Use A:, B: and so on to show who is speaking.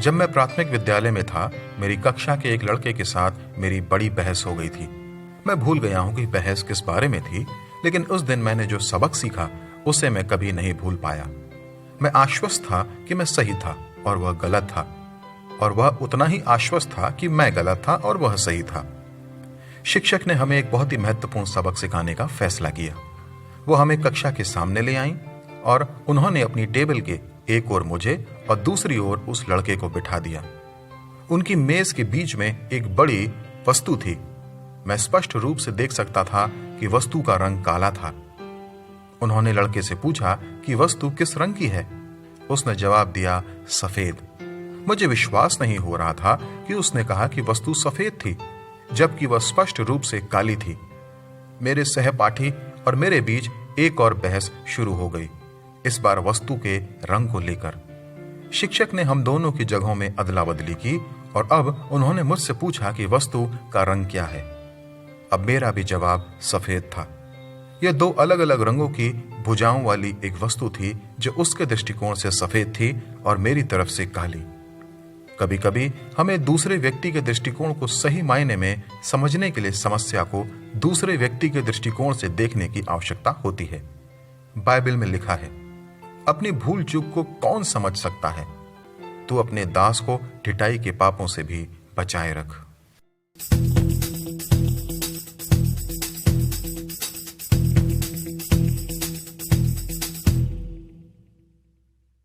A: जब मैं प्राथमिक विद्यालय में था, मेरी कक्षा के एक लड़के के साथ मेरी बड़ी बहस हो गई थी। मैं भूल गया हूं कि बहस किस बारे में थी, लेकिन उस दिन मैंने जो सबक सीखा उसे मैं कभी नहीं भूल पाया। मैं आश्वस्त था कि मैं सही था और वह गलत था, और वह उतना ही आश्वस्त था कि मैं गलत था और वह सही था। शिक्षक ने हमें एक बहुत ही महत्वपूर्ण सबक सिखाने का फैसला किया। वो हमें कक्षा के सामने ले आईं और उन्होंने अपनी टेबल के एक ओर मुझे और दूसरी ओर उस लड़के को बिठा दिया। उनकी मेज के बीच में एक बड़ी वस्तु थी। मैं स्पष्ट रूप से देख सकता था कि वस्तु का रंग काला था। उन्होंने लड़के से पूछा कि वस्तु किस रंग की है। उसने जवाब दिया, सफेद। मुझे विश्वास नहीं हो रहा था कि उसने कहा कि वस्तु सफेद थी, जबकि वह स्पष्ट रूप से काली थी। मेरे सहपाठी और मेरे बीच एक और बहस शुरू हो गई, इस बार वस्तु के रंग को लेकर। शिक्षक ने हम दोनों की जगहों में अदला बदली की और अब उन्होंने मुझसे पूछा कि वस्तु का रंग क्या है। अब मेरा भी जवाब सफेद था। यह दो अलग अलग रंगों की भुजाओं वाली एक वस्तु थी, जो उसके दृष्टिकोण से सफेद थी और मेरी तरफ से काली। कभी कभी हमें दूसरे व्यक्ति के दृष्टिकोण को सही मायने में समझने के लिए समस्या को दूसरे व्यक्ति के दृष्टिकोण से देखने की आवश्यकता होती है। बाइबल में लिखा है, अपनी भूल चूक को कौन समझ सकता है? तू अपने दास को ढिठाई के पापों से भी बचाए रख।